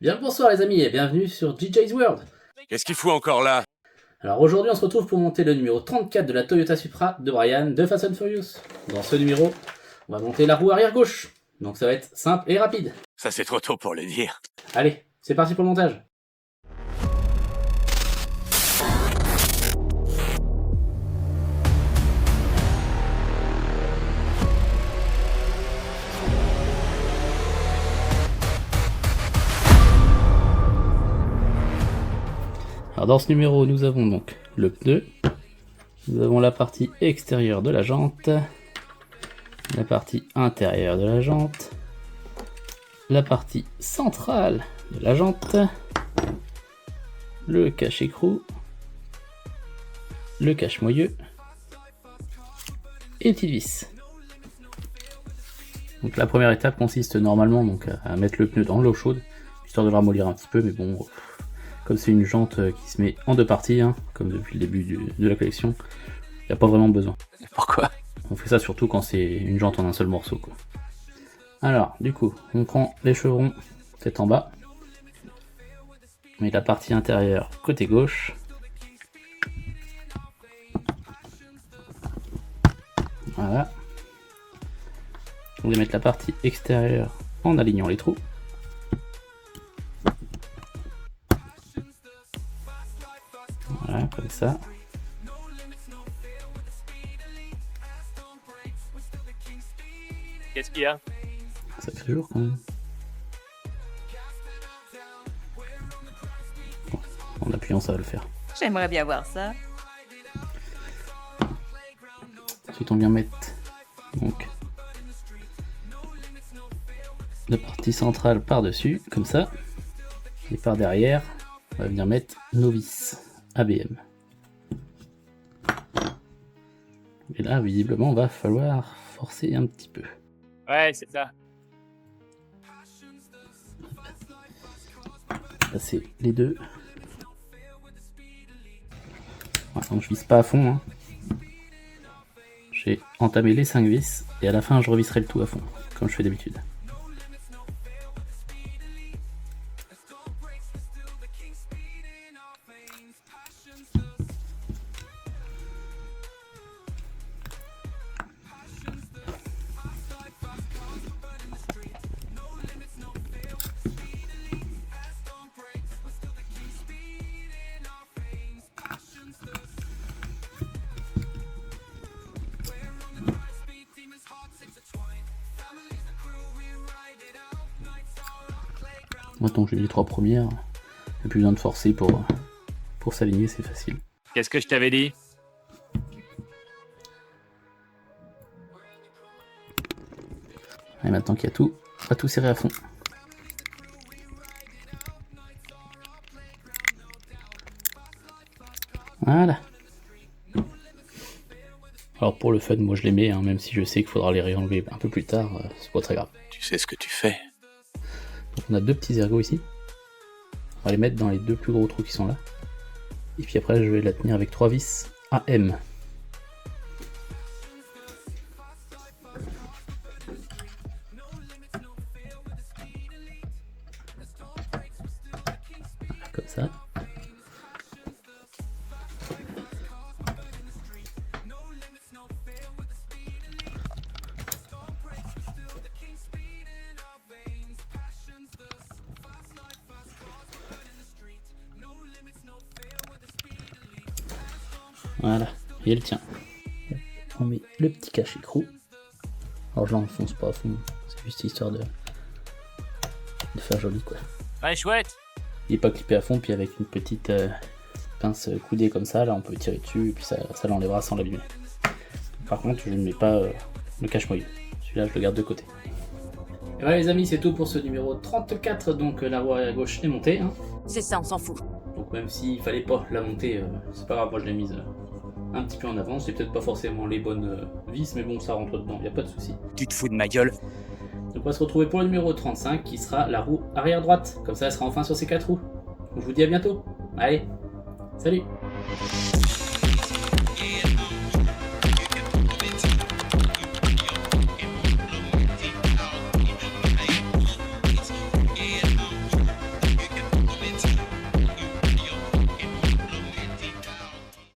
Bien le bonsoir les amis et bienvenue sur JJ's World. Qu'est-ce qu'il fout encore là? Alors aujourd'hui on se retrouve pour monter le numéro 34 de la Toyota Supra de Brian de Fast and Furious. Dans ce numéro, on va monter la roue arrière gauche. Donc ça va être simple et rapide. Ça c'est trop tôt pour le dire. Allez, c'est parti pour le montage. Alors dans ce numéro, nous avons donc le pneu, nous avons la partie extérieure de la jante, la partie intérieure de la jante, la partie centrale de la jante, le cache-écrou, le cache-moyeu et une petite vis. Donc la première étape consiste normalement donc à mettre le pneu dans l'eau chaude, histoire de le ramollir un petit peu, mais bon, comme c'est une jante qui se met en deux parties, hein, comme depuis le début de la collection, il n'y a pas vraiment besoin. Pourquoi? On fait ça surtout quand c'est une jante en un seul morceau, quoi. Alors, du coup, on prend les chevrons tête en bas, on met la partie intérieure côté gauche, voilà. On va mettre la partie extérieure en alignant les trous. Voilà, comme ça. Qu'est-ce qu'il y a? Ça fait jour quand même. Bon, en appuyant, ça va le faire. J'aimerais bien voir ça. Ensuite, on vient mettre donc la partie centrale par-dessus, comme ça. Et par derrière, on va venir mettre nos vis ABM. Et là, visiblement, va falloir forcer un petit peu. Ouais, c'est ça. Passer les deux. Ouais, donc je visse pas à fond. Hein. J'ai entamé les 5 vis et à la fin je revisserai le tout à fond, comme je fais d'habitude. Maintenant que j'ai les 3 premières, il n'y a plus besoin de forcer pour s'aligner, c'est facile. Qu'est-ce que je t'avais dit? Et maintenant qu'il y a tout, on va tout serrer à fond. Voilà. Alors pour le fun, moi je les mets, hein, même si je sais qu'il faudra les réenlever un peu plus tard, c'est pas très grave. Tu sais ce que tu fais. Donc on a 2 petits ergots ici. On va les mettre dans les 2 plus gros trous qui sont là. Et puis après je vais la tenir avec 3 vis AM. Comme ça. Voilà, et elle tient. On met le petit cache-écrou. Alors je l'enfonce pas à fond, c'est juste histoire de faire joli quoi. Ouais, chouette. Il est pas clippé à fond, puis avec une petite pince coudée comme ça, là on peut tirer dessus, et puis ça l'enlèvera sans l'abîmer. Par contre je ne mets pas le cache-moyeu, celui-là je le garde de côté. Et voilà les amis, c'est tout pour ce numéro 34, donc la roue à gauche est montée. Hein. C'est ça, on s'en fout. Donc même s'il fallait pas la monter, c'est pas grave, moi je l'ai mise un petit peu en avant, c'est peut-être pas forcément les bonnes vis, mais bon ça rentre dedans, y a pas de souci. Tu te fous de ma gueule? Donc on va se retrouver pour le numéro 35 qui sera la roue arrière droite, comme ça elle sera enfin sur ses 4 roues. Donc je vous dis à bientôt, allez, salut.